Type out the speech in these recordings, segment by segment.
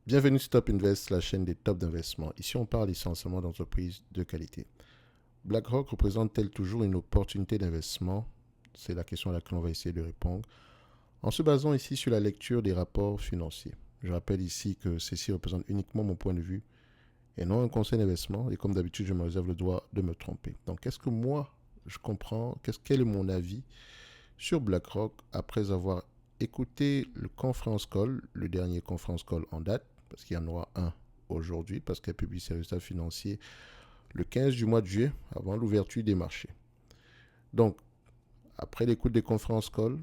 Bienvenue sur Top Invest, la chaîne des tops d'investissement. Ici, on parle essentiellement d'entreprises de qualité. BlackRock représente-t-elle toujours une opportunité d'investissement? C'est la question à laquelle on va essayer de répondre en se basant ici sur la lecture des rapports financiers. Je rappelle ici que ceci représente uniquement mon point de vue et non un conseil d'investissement. Et comme d'habitude, je me réserve le droit de me tromper. Donc, qu'est-ce que moi, je comprends? Quel est mon avis sur BlackRock après avoir écouté le conference call, le dernier conference call en date, parce qu'il y en aura un aujourd'hui, parce qu'elle publie ses résultats financiers le 15 du mois de juillet, avant l'ouverture des marchés. Donc, après l'écoute des conférences call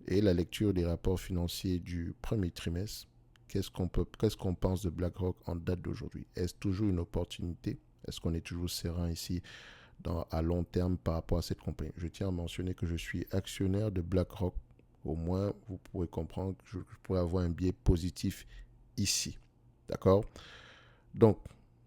et la lecture des rapports financiers du premier trimestre, qu'est-ce qu'on pense de BlackRock en date d'aujourd'hui? Est-ce toujours une opportunité? Est-ce qu'on est toujours serein ici à long terme par rapport à cette compagnie? Je tiens à mentionner que je suis actionnaire de BlackRock. Au moins, vous pourrez comprendre que je pourrais avoir un biais positif ici. D'accord? Donc,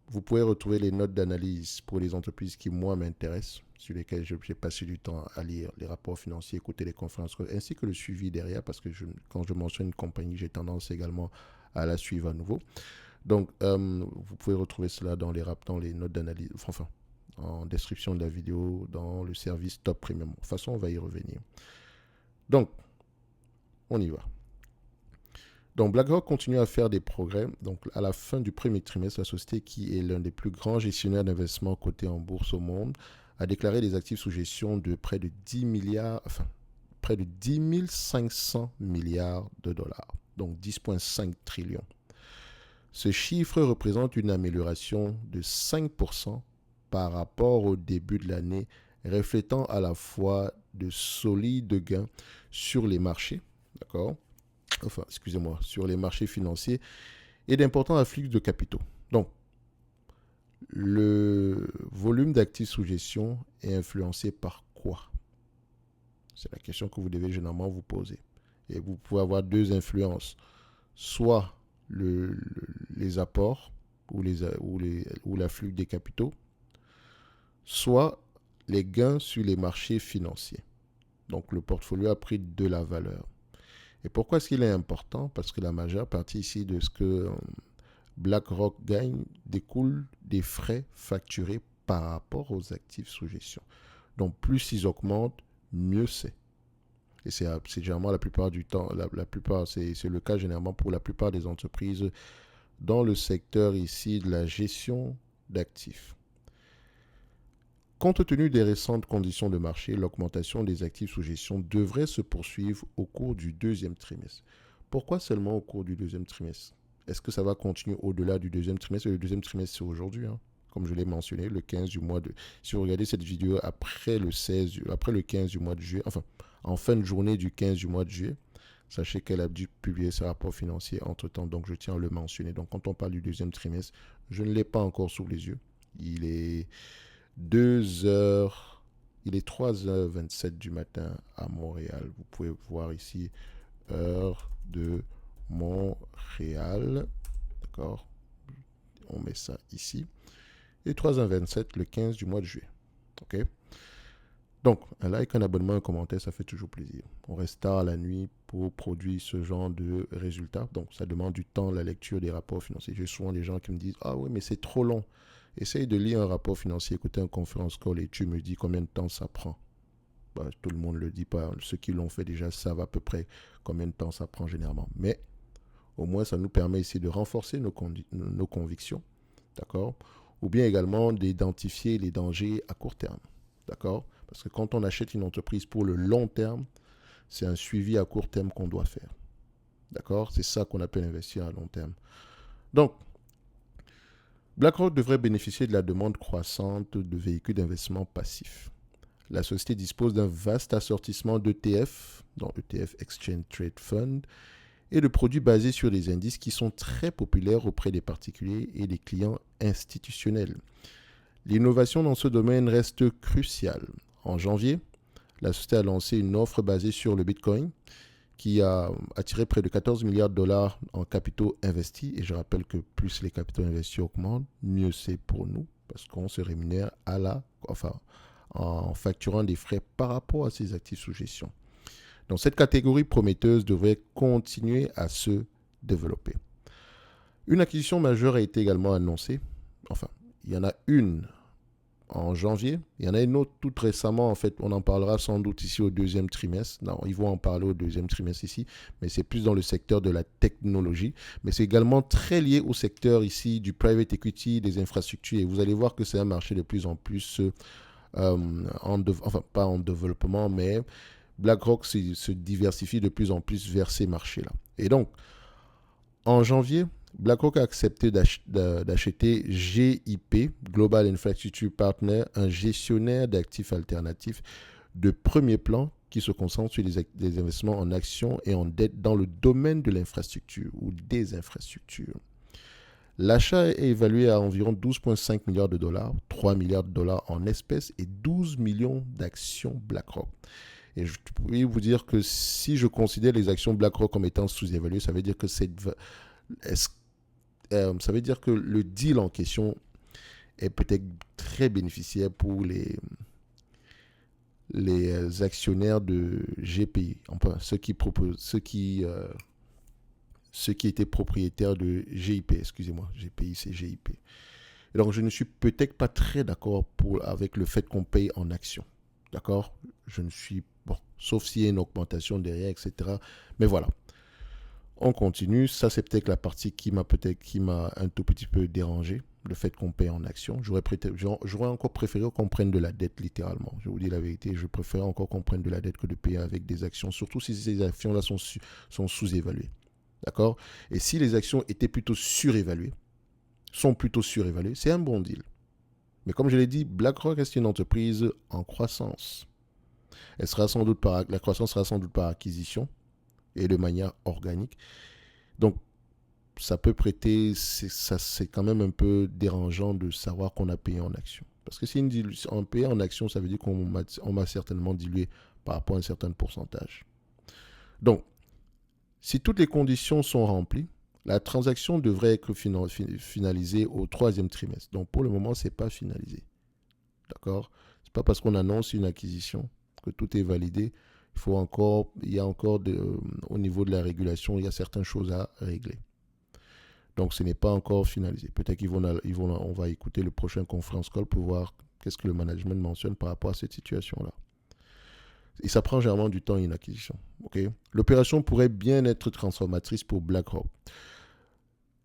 vous pouvez retrouver les notes d'analyse pour les entreprises qui, moi, m'intéressent, sur lesquelles j'ai passé du temps à lire les rapports financiers, écouter les conférences, ainsi que le suivi derrière, parce que quand je mentionne une compagnie, j'ai tendance également à la suivre à nouveau. Donc, vous pouvez retrouver cela dans les notes d'analyse, enfin, en description de la vidéo, dans le service Top Premium. De toute façon, on va y revenir. Donc, on y va. Donc, BlackRock continue à faire des progrès. Donc, à la fin du premier trimestre, la société, qui est l'un des plus grands gestionnaires d'investissement cotés en bourse au monde, a déclaré des actifs sous gestion de près de 10 milliards, enfin, près de 10 500 milliards de dollars. Donc, 10,5 trillions. Ce chiffre représente une amélioration de 5% par rapport au début de l'année, reflétant à la fois de solides gains sur les marchés, d'accord? Enfin, excusez-moi, sur les marchés financiers et d'importants afflux de capitaux. Donc, le volume d'actifs sous gestion est influencé par quoi? C'est la question que vous devez généralement vous poser. Et vous pouvez avoir deux influences. Soit les apports ou l'afflux des capitaux, soit les gains sur les marchés financiers. Donc le portfolio a pris de la valeur. Et pourquoi est-ce qu'il est important? Parce que la majeure partie ici de ce que BlackRock gagne découle des frais facturés par rapport aux actifs sous gestion. Donc plus ils augmentent, mieux c'est. Et c'est généralement la plupart du temps, la plupart, c'est le cas généralement pour la plupart des entreprises dans le secteur ici de la gestion d'actifs. Compte tenu des récentes conditions de marché, l'augmentation des actifs sous gestion devrait se poursuivre au cours du deuxième trimestre. Pourquoi seulement au cours du deuxième trimestre? Est-ce que ça va continuer au-delà du deuxième trimestre? Le deuxième trimestre, c'est aujourd'hui, hein, comme je l'ai mentionné, le 15 du mois de... Si vous regardez cette vidéo après après le 15 du mois de juillet, enfin, en fin de journée du 15 du mois de juillet, sachez qu'elle a dû publier ses rapports financiers entre-temps, donc je tiens à le mentionner. Donc quand on parle du deuxième trimestre, je ne l'ai pas encore sous les yeux. Il est 2 heures, il est 3h27 du matin à Montréal. Vous pouvez voir ici, heure de Montréal. D'accord? On met ça ici. Et 3h27 le 15 du mois de juillet. OK? Donc, un like, un abonnement, un commentaire, ça fait toujours plaisir. On reste tard la nuit pour produire ce genre de résultats. Donc, ça demande du temps, la lecture des rapports financiers. J'ai souvent des gens qui me disent « Ah oui, mais c'est trop long. » Essaye de lire un rapport financier, écouter un conférence call et tu me dis combien de temps ça prend. Bah, tout le monde ne le dit pas. Ceux qui l'ont fait déjà savent à peu près combien de temps ça prend généralement. Mais au moins, ça nous permet ici de renforcer nos convictions. D'accord? Ou bien également d'identifier les dangers à court terme. D'accord? Parce que quand on achète une entreprise pour le long terme, c'est un suivi à court terme qu'on doit faire. D'accord? C'est ça qu'on appelle investir à long terme. Donc, BlackRock devrait bénéficier de la demande croissante de véhicules d'investissement passifs. La société dispose d'un vaste assortissement d'ETF, dont ETF Exchange Trade Fund, et de produits basés sur des indices qui sont très populaires auprès des particuliers et des clients institutionnels. L'innovation dans ce domaine reste cruciale. En janvier, la société a lancé une offre basée sur le Bitcoin qui a attiré près de 14 milliards de dollars en capitaux investis. Et je rappelle que plus les capitaux investis augmentent, mieux c'est pour nous parce qu'on se rémunère en facturant des frais par rapport à ces actifs sous gestion. Donc cette catégorie prometteuse devrait continuer à se développer. Une acquisition majeure a été également annoncée. Enfin, il y en a une en janvier. Il y en a une autre toute récemment. En fait, on en parlera sans doute ici au deuxième trimestre. Non, ils vont en parler au deuxième trimestre ici, mais c'est plus dans le secteur de la technologie. Mais c'est également très lié au secteur ici du private equity, des infrastructures. Et vous allez voir que c'est un marché de plus en plus, enfin pas en développement, mais BlackRock se diversifie de plus en plus vers ces marchés-là. Et donc, en janvier, BlackRock a accepté d'acheter GIP, Global Infrastructure Partner, un gestionnaire d'actifs alternatifs de premier plan qui se concentre sur les investissements en actions et en dette dans le domaine de l'infrastructure ou des infrastructures. L'achat est évalué à environ 12,5 milliards de dollars, 3 milliards de dollars en espèces et 12 millions d'actions BlackRock. Et je peux vous dire que si je considère les actions BlackRock comme étant sous-évaluées, ça veut dire que ça veut dire que le deal en question est peut-être très bénéficiaire pour les actionnaires de GPI, enfin ceux qui étaient propriétaires de GIP, excusez-moi, GPI c'est GIP. Et donc je ne suis peut-être pas très d'accord avec le fait qu'on paye en actions. D'accord? Je ne suis, bon, sauf s'il y a une augmentation derrière, etc. Mais voilà. On continue. Ça, c'est peut-être la partie qui m'a un tout petit peu dérangé, le fait qu'on paye en actions. J'aurais encore préféré qu'on prenne de la dette, littéralement. Je vous dis la vérité, je préfère encore qu'on prenne de la dette que de payer avec des actions, surtout si ces actions-là sont sous-évaluées. D'accord? Et si les actions étaient plutôt surévaluées, c'est un bon deal. Mais comme je l'ai dit, BlackRock est une entreprise en croissance. La croissance sera sans doute par acquisition et de manière organique. Donc, ça peut prêter, c'est quand même un peu dérangeant de savoir qu'on a payé en action. Parce que si on paye en action, ça veut dire qu'on m'a certainement dilué par rapport à un certain pourcentage. Donc, si toutes les conditions sont remplies, la transaction devrait être finalisée au troisième trimestre. Donc, pour le moment, ce n'est pas finalisé. D'accord? Ce n'est pas parce qu'on annonce une acquisition que tout est validé. Il y a encore au niveau de la régulation, il y a certaines choses à régler. Donc, ce n'est pas encore finalisé. Peut-être on va écouter le prochain conference call pour voir qu'est-ce que le management mentionne par rapport à cette situation-là. Et ça prend généralement du temps une acquisition. Okay? L'opération pourrait bien être transformatrice pour BlackRock.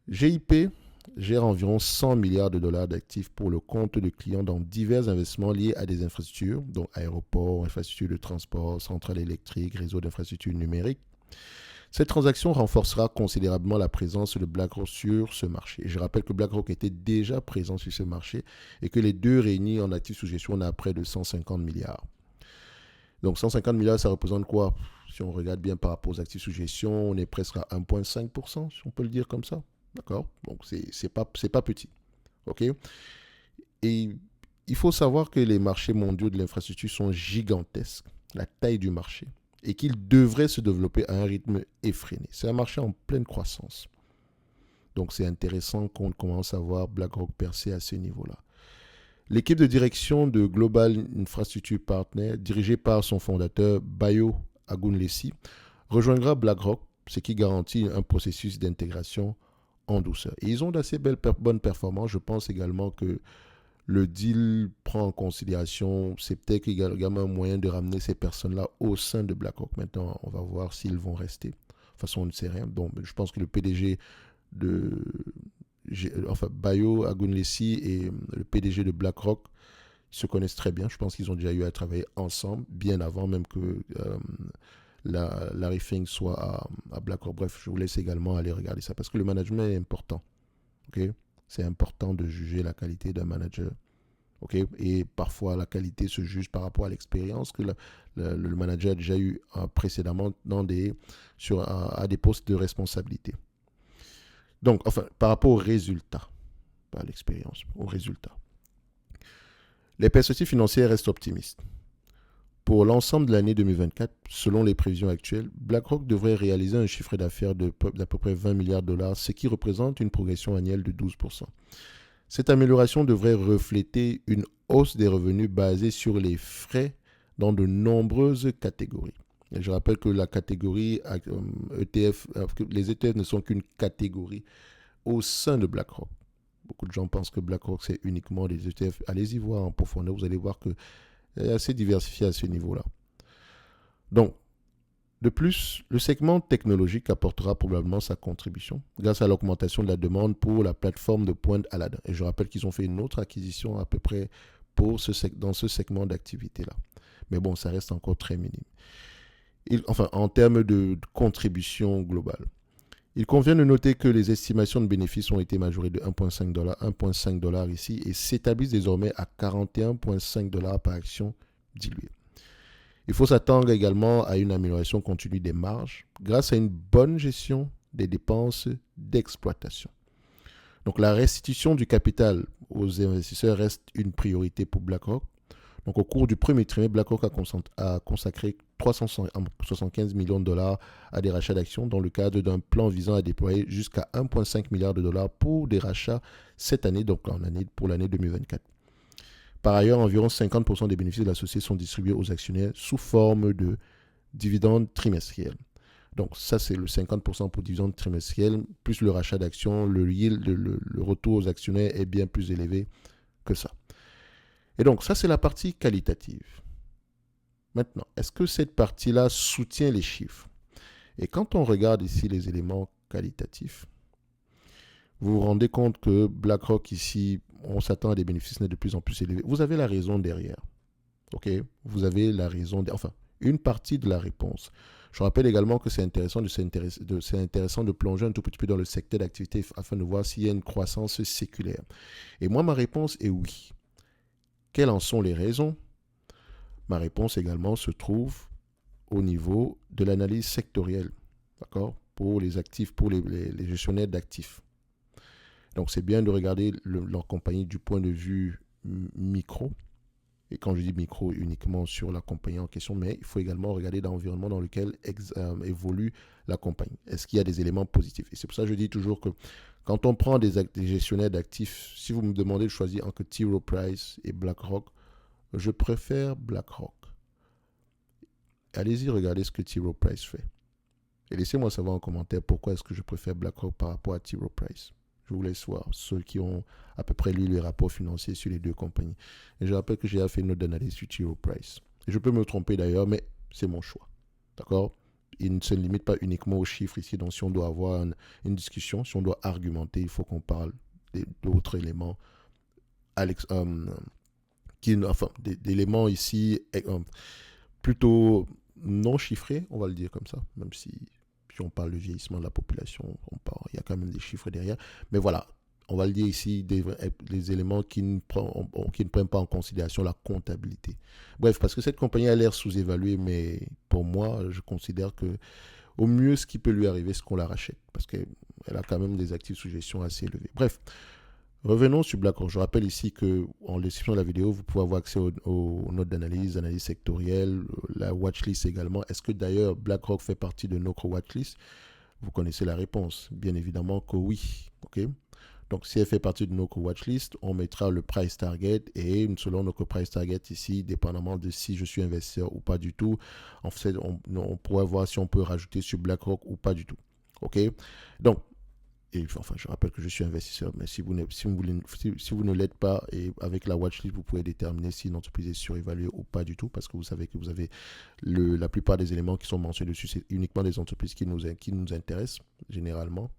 GIP gère environ 100 milliards de dollars d'actifs pour le compte de clients dans divers investissements liés à des infrastructures, dont aéroports, infrastructures de transport, centrales électriques, réseaux d'infrastructures numériques. Cette transaction renforcera considérablement la présence de BlackRock sur ce marché. Je rappelle que BlackRock était déjà présent sur ce marché et que les deux réunis en actifs sous gestion, on a près de 150 milliards. Donc 150 milliards, ça représente quoi? Si on regarde bien par rapport aux actifs sous gestion, on est presque à 1,5%, si on peut le dire comme ça. D'accord? Donc c'est pas petit. OK? Et il faut savoir que les marchés mondiaux de l'infrastructure sont gigantesques, la taille du marché, et qu'ils devraient se développer à un rythme effréné. C'est un marché en pleine croissance. Donc c'est intéressant qu'on commence à voir BlackRock percer à ce niveau-là. L'équipe de direction de Global Infrastructure Partner, dirigée par son fondateur Bayo Agunlesi, rejoindra BlackRock, ce qui garantit un processus d'intégration en douceur. Et ils ont d'assez bonnes performances. Je pense également que le deal prend en considération, c'est peut-être également un moyen de ramener ces personnes-là au sein de BlackRock. Maintenant, on va voir s'ils vont rester. De toute façon, on ne sait rien. Donc, je pense que le PDG Bayo Agunlesi et le PDG de BlackRock se connaissent très bien. Je pense qu'ils ont déjà eu à travailler ensemble, bien avant même que Larry Fink soit à BlackRock. Bref, je vous laisse également aller regarder ça parce que le management est important. Okay? C'est important de juger la qualité d'un manager. Okay? Et parfois, la qualité se juge par rapport à l'expérience que le manager a déjà eu précédemment à des postes de responsabilité. Donc, enfin, par rapport aux résultats, pas à l'expérience, aux résultats. Les perspectives financières restent optimistes. Pour l'ensemble de l'année 2024, selon les prévisions actuelles, BlackRock devrait réaliser un chiffre d'affaires d'à peu près 20 milliards de dollars, ce qui représente une progression annuelle de 12%. Cette amélioration devrait refléter une hausse des revenus basée sur les frais dans de nombreuses catégories. Et je rappelle que la catégorie ETF, les ETF ne sont qu'une catégorie au sein de BlackRock. Beaucoup de gens pensent que BlackRock, c'est uniquement des ETF. Allez-y voir en profondeur, vous allez voir que c'est assez diversifié à ce niveau-là. Donc, de plus, le segment technologique apportera probablement sa contribution grâce à l'augmentation de la demande pour la plateforme de pointe Aladdin. Et je rappelle qu'ils ont fait une autre acquisition à peu près dans ce segment d'activité-là. Mais bon, ça reste encore très minime. Enfin, en termes de contribution globale. Il convient de noter que les estimations de bénéfices ont été majorées de 1,5 $, ici et s'établissent désormais à 41,5 $ par action diluée. Il faut s'attendre également à une amélioration continue des marges grâce à une bonne gestion des dépenses d'exploitation. Donc la restitution du capital aux investisseurs reste une priorité pour BlackRock. Donc au cours du premier trimestre, BlackRock a consacré 375 millions de dollars à des rachats d'actions dans le cadre d'un plan visant à déployer jusqu'à 1,5 milliard de dollars pour des rachats cette année, donc pour l'année 2024. Par ailleurs, environ 50% des bénéfices de la société sont distribués aux actionnaires sous forme de dividendes trimestriels. Donc ça, c'est le 50% pour dividendes trimestriels, plus le rachat d'actions, le yield, le retour aux actionnaires est bien plus élevé que ça. Et donc ça, c'est la partie qualitative. Maintenant, est-ce que cette partie-là soutient les chiffres? Et quand on regarde ici les éléments qualitatifs, vous vous rendez compte que BlackRock ici, on s'attend à des bénéfices nets de plus en plus élevés. Vous avez la raison derrière. Ok, vous avez la raison, enfin, une partie de la réponse. Je rappelle également que c'est intéressant de plonger un tout petit peu dans le secteur d'activité afin de voir s'il y a une croissance séculaire. Et moi, ma réponse est oui. Quelles en sont les raisons? Ma réponse également se trouve au niveau de l'analyse sectorielle, d'accord, pour les actifs, pour les gestionnaires d'actifs. Donc, c'est bien de regarder leur compagnie du point de vue micro. Et quand je dis micro, uniquement sur la compagnie en question, mais il faut également regarder l'environnement dans lequel évolue la compagnie. Est-ce qu'il y a des éléments positifs? Et c'est pour ça que je dis toujours que quand on prend des gestionnaires d'actifs, si vous me demandez de choisir entre T. Rowe Price et BlackRock, je préfère BlackRock. Allez-y, regardez ce que T. Rowe Price fait. Et laissez-moi savoir en commentaire pourquoi est-ce que je préfère BlackRock par rapport à T. Rowe Price. Je vous laisse voir ceux qui ont à peu près lu les rapports financiers sur les deux compagnies. Et je rappelle que j'ai fait une note d'analyse sur T. Rowe Price. Et je peux me tromper d'ailleurs, mais c'est mon choix. D'accord? Il ne se limite pas uniquement aux chiffres ici. Donc si on doit avoir une discussion, si on doit argumenter, il faut qu'on parle d'autres éléments. D'éléments ici plutôt non chiffrés, on va le dire comme ça, même si on parle de vieillissement de la population, il y a quand même des chiffres derrière. Mais voilà, on va le dire ici, des éléments qui ne prennent pas en considération la comptabilité. Bref, parce que cette compagnie a l'air sous-évaluée, mais pour moi, je considère que au mieux, ce qui peut lui arriver, c'est qu'on la rachète, parce qu'elle a quand même des actifs sous gestion assez élevés. Bref, revenons sur BlackRock. Je rappelle ici qu'en description de la vidéo, vous pouvez avoir accès aux notes d'analyse, analyse sectorielle, la watchlist également. Est-ce que d'ailleurs BlackRock fait partie de notre watchlist? Vous connaissez la réponse. Bien évidemment que oui. Okay? Donc, si elle fait partie de notre watchlist, on mettra le price target et selon notre price target ici, dépendamment de si je suis investisseur ou pas du tout, en fait, on pourrait voir si on peut rajouter sur BlackRock ou pas du tout. OK? Donc, et enfin, je rappelle que je suis investisseur, mais si vous ne l'êtes pas, et avec la watchlist, vous pouvez déterminer si une entreprise est surévaluée ou pas du tout, parce que vous savez que vous avez la plupart des éléments qui sont mentionnés dessus, c'est uniquement des entreprises qui nous intéressent, généralement.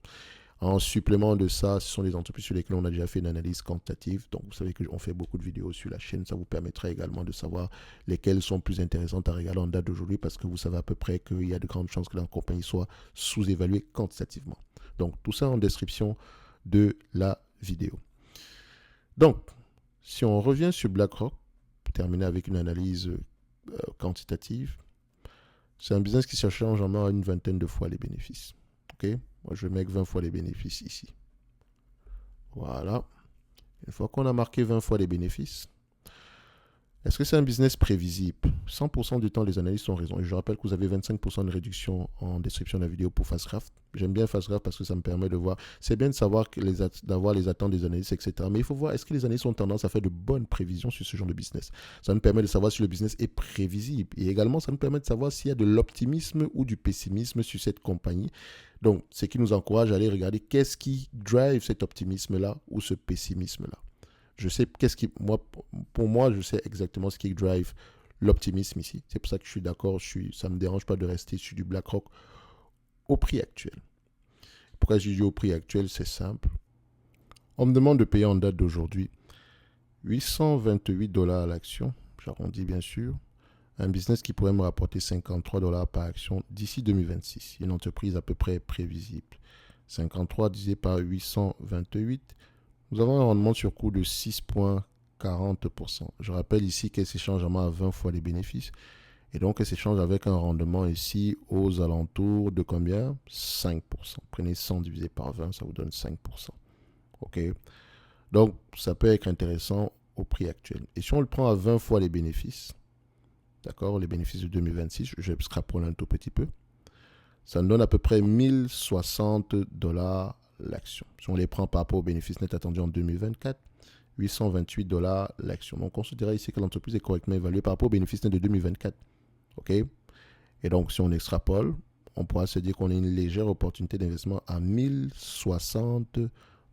En supplément de ça, ce sont des entreprises sur lesquelles on a déjà fait une analyse quantitative. Donc, vous savez qu'on fait beaucoup de vidéos sur la chaîne. Ça vous permettra également de savoir lesquelles sont plus intéressantes à regarder en date d'aujourd'hui parce que vous savez à peu près qu'il y a de grandes chances que la compagnie soit sous-évaluée quantitativement. Donc, tout ça en description de la vidéo. Donc, si on revient sur BlackRock, pour terminer avec une analyse quantitative, c'est un business qui se change en une vingtaine de fois les bénéfices. OK? Moi, je vais mettre 20 fois les bénéfices ici. Voilà. Une fois qu'on a marqué 20 fois les bénéfices, est-ce que c'est un business prévisible? 100% du temps, les analystes ont raison. Et je rappelle que vous avez 25% de réduction en description de la vidéo pour Fastcraft. J'aime bien Fastcraft parce que ça me permet de voir. C'est bien de savoir d'avoir les attentes des analystes, etc. Mais il faut voir, est-ce que les analystes ont tendance à faire de bonnes prévisions sur ce genre de business? Ça nous permet de savoir si le business est prévisible. Et également, ça nous permet de savoir s'il y a de l'optimisme ou du pessimisme sur cette compagnie Donc, ce qui nous encourage à aller regarder qu'est-ce qui drive cet optimisme-là ou ce pessimisme-là. Je sais pour moi, je sais exactement ce qui drive l'optimisme ici. C'est pour ça que je suis d'accord, ça ne me dérange pas de rester sur du BlackRock au prix actuel. Pourquoi je dis au prix actuel? C'est simple. On me demande de payer en date d'aujourd'hui 828 dollars à l'action, j'arrondis bien sûr, un business qui pourrait me rapporter 53 dollars par action d'ici 2026. Une entreprise à peu près prévisible. 53 divisé par 828, nous avons un rendement sur coût de 6,40%. Je rappelle ici qu'elle s'échange à 20 fois les bénéfices. Et donc, elle s'échange avec un rendement ici aux alentours de combien? 5%. Prenez 100 divisé par 20, ça vous donne 5%. OK? Donc, ça peut être intéressant au prix actuel. Et si on le prend à 20 fois les bénéfices, d'accord, les bénéfices de 2026, je vais extrapoler un tout petit peu, ça nous donne à peu près 1060 dollars l'action. Si on les prend par rapport aux bénéfices nets attendus en 2024, 828 dollars l'action. Donc, on considère ici que l'entreprise est correctement évaluée par rapport aux bénéfices nets de 2024. OK? Et donc, si on extrapole, on pourra se dire qu'on a une légère opportunité d'investissement à 1060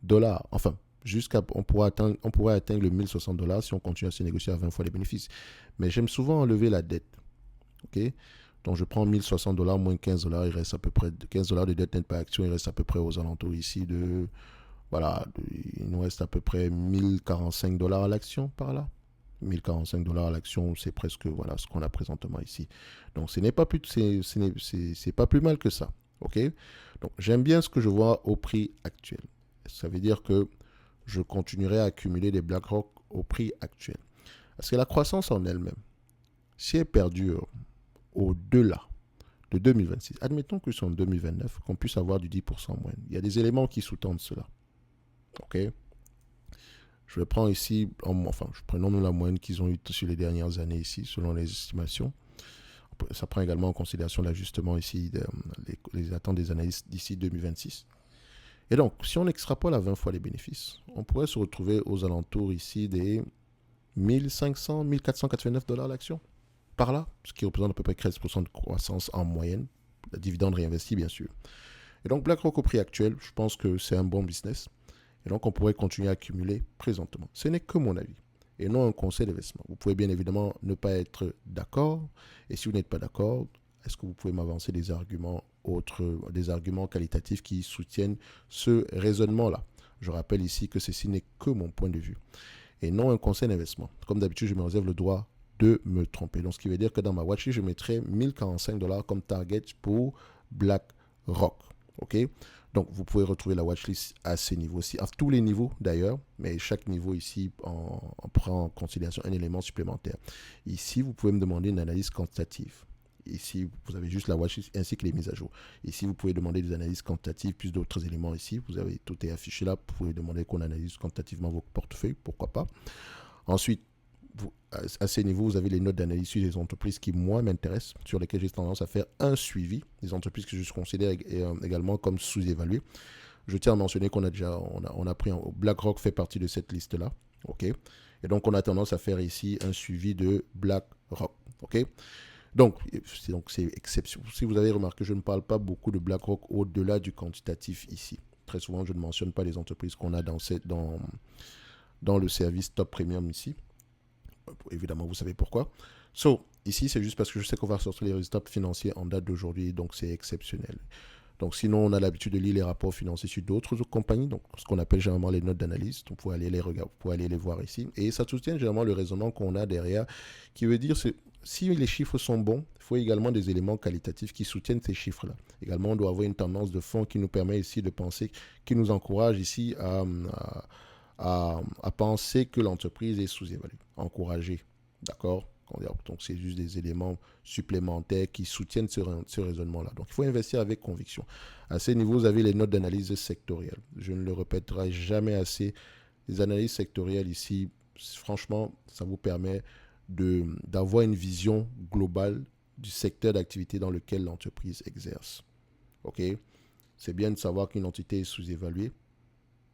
dollars. Enfin, on pourrait atteindre le 1060 dollars si on continue à se négocier à 20 fois les bénéfices. Mais j'aime souvent enlever la dette. OK? Donc, je prends 1060 dollars moins 15 dollars, il reste à peu près 15 dollars de dette nette par action, il reste à peu près aux alentours ici de, voilà, il nous reste à peu près 1045 dollars à l'action par là. 1045 dollars à l'action, c'est presque voilà ce qu'on a présentement ici. Donc, ce n'est pas plus, c'est pas plus mal que ça. OK? Donc, j'aime bien ce que je vois au prix actuel. Ça veut dire que je continuerai à accumuler des BlackRock au prix actuel. Parce que la croissance en elle-même, si elle perdure au-delà de 2026, admettons que c'est en 2029, qu'on puisse avoir du 10% en moyenne. Il y a des éléments qui sous-tendent cela. OK? Je prends ici, je prends la moyenne qu'ils ont eue sur les dernières années ici, selon les estimations. Ça prend également en considération l'ajustement ici, les attentes des analystes d'ici 2026. Et donc, si on extrapole à 20 fois les bénéfices, on pourrait se retrouver aux alentours ici des 1500, 1489 dollars l'action. Par là, ce qui représente à peu près 13% de croissance en moyenne, la dividende réinvestie bien sûr. Et donc BlackRock au prix actuel, je pense que c'est un bon business. Et donc on pourrait continuer à accumuler présentement. Ce n'est que mon avis et non un conseil d'investissement. Vous pouvez bien évidemment ne pas être d'accord. Et si vous n'êtes pas d'accord, est-ce que vous pouvez m'avancer des arguments qualitatifs qui soutiennent ce raisonnement-là? Je rappelle ici que ceci n'est que mon point de vue et non un conseil d'investissement. Comme d'habitude, je me réserve le droit de me tromper. Donc, ce qui veut dire que dans ma watchlist, je mettrai 1045 dollars comme target pour BlackRock. OK? Donc, vous pouvez retrouver la watchlist à ces niveaux-ci, à tous les niveaux d'ailleurs, mais chaque niveau ici on prend en considération un élément supplémentaire. Ici, vous pouvez me demander une analyse quantitative. Ici, vous avez juste la watchlist ainsi que les mises à jour. Ici, vous pouvez demander des analyses quantitatives plus d'autres éléments ici. Vous avez tout est affiché là. Vous pouvez demander qu'on analyse quantitativement vos portefeuilles, pourquoi pas. Ensuite, à ces niveaux, vous avez les notes d'analyse sur les entreprises qui, moi, m'intéressent, sur lesquelles j'ai tendance à faire un suivi, des entreprises que je considère également comme sous-évaluées. Je tiens à mentionner qu'on a pris, BlackRock fait partie de cette liste-là, ok? Et donc, on a tendance à faire ici un suivi de BlackRock, ok? Donc, c'est exception. Si vous avez remarqué, je ne parle pas beaucoup de BlackRock au-delà du quantitatif ici. Très souvent, je ne mentionne pas les entreprises qu'on a dans le service Top Premium ici. Évidemment, vous savez pourquoi. Ici, c'est juste parce que je sais qu'on va sortir les résultats financiers en date d'aujourd'hui, donc c'est exceptionnel. Donc, sinon, on a l'habitude de lire les rapports financiers sur d'autres compagnies, donc ce qu'on appelle généralement les notes d'analyse. Donc, vous pouvez aller les regarder, vous pouvez aller les voir ici. Et ça soutient généralement le raisonnement qu'on a derrière, qui veut dire si les chiffres sont bons, il faut également des éléments qualitatifs qui soutiennent ces chiffres-là. Également, on doit avoir une tendance de fond qui nous permet ici de penser, qui nous encourage ici à penser que l'entreprise est sous-évaluée, encouragée. D'accord? Donc, c'est juste des éléments supplémentaires qui soutiennent ce raisonnement-là. Donc, il faut investir avec conviction. À ces niveaux, vous avez les notes d'analyse sectorielle. Je ne le répéterai jamais assez. Les analyses sectorielles ici, franchement, ça vous permet d'avoir une vision globale du secteur d'activité dans lequel l'entreprise exerce. OK? C'est bien de savoir qu'une entité est sous-évaluée,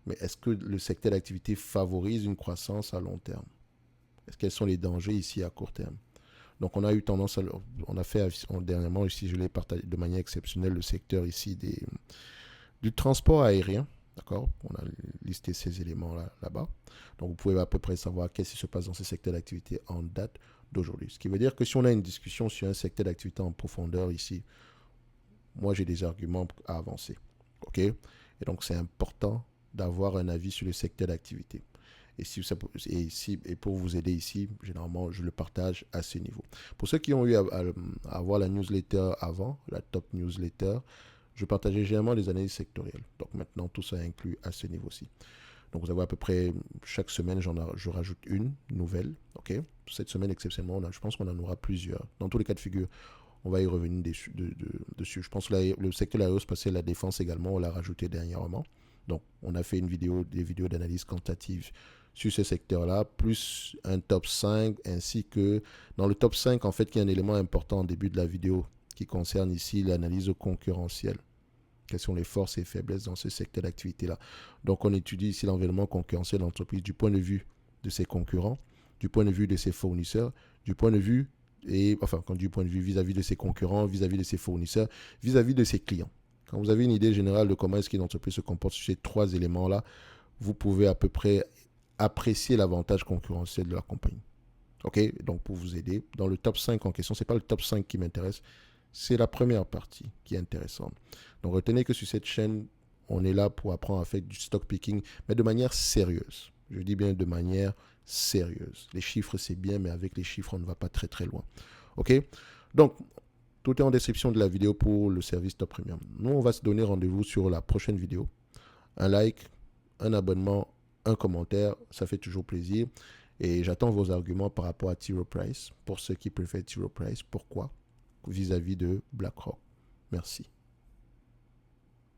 mais est-ce que le secteur d'activité favorise une croissance à long terme? Quels sont les dangers ici à court terme? Donc on a eu tendance à, on a fait dernièrement ici, je l'ai partagé de manière exceptionnelle, le secteur ici du transport aérien. D'accord? On a listé ces éléments là-bas. Donc vous pouvez à peu près savoir qu'est-ce qui se passe dans ces secteurs d'activité en date d'aujourd'hui. Ce qui veut dire que si on a une discussion sur un secteur d'activité en profondeur ici, moi j'ai des arguments à avancer. OK? Et donc c'est important d'avoir un avis sur le secteur d'activité. Et pour vous aider ici, généralement, je le partage à ce niveau. Pour ceux qui ont eu à avoir la newsletter avant, la top newsletter, je partageais généralement des analyses sectorielles. Donc maintenant, tout ça inclus à ce niveau-ci. Donc vous avez à peu près chaque semaine, je rajoute une nouvelle. OK? Cette semaine, exceptionnellement, je pense qu'on en aura plusieurs. Dans tous les cas de figure, on va y revenir dessus. Je pense que le secteur de l'aérospatiale, la défense également, on l'a rajouté dernièrement. Donc on a fait des vidéos d'analyse quantitative sur ce secteur-là, plus un top 5, ainsi que dans le top 5, en fait, il y a un élément important au début de la vidéo qui concerne ici l'analyse concurrentielle. Quelles sont les forces et faiblesses dans ce secteur d'activité-là. Donc, on étudie ici l'environnement concurrentiel de l'entreprise du point de vue de ses concurrents, du point de vue de ses fournisseurs, du point de vue, du point de vue vis-à-vis de ses concurrents, vis-à-vis de ses fournisseurs, vis-à-vis de ses clients. Quand vous avez une idée générale de comment est-ce qu'une entreprise se comporte sur ces trois éléments-là, vous pouvez à peu près apprécier l'avantage concurrentiel de la compagnie. OK? Donc, pour vous aider, dans le top 5 en question, ce n'est pas le top 5 qui m'intéresse, c'est la première partie qui est intéressante. Donc, retenez que sur cette chaîne, on est là pour apprendre à faire du stock picking, mais de manière sérieuse. Je dis bien de manière sérieuse. Les chiffres, c'est bien, mais avec les chiffres, on ne va pas très, très loin. OK? Donc, tout est en description de la vidéo pour le service Top Premium. Nous, on va se donner rendez-vous sur la prochaine vidéo. Un like, un abonnement, un commentaire, ça fait toujours plaisir. Et j'attends vos arguments par rapport à T. Rowe Price. Pour ceux qui préfèrent T. Rowe Price, pourquoi vis-à-vis de BlackRock. Merci.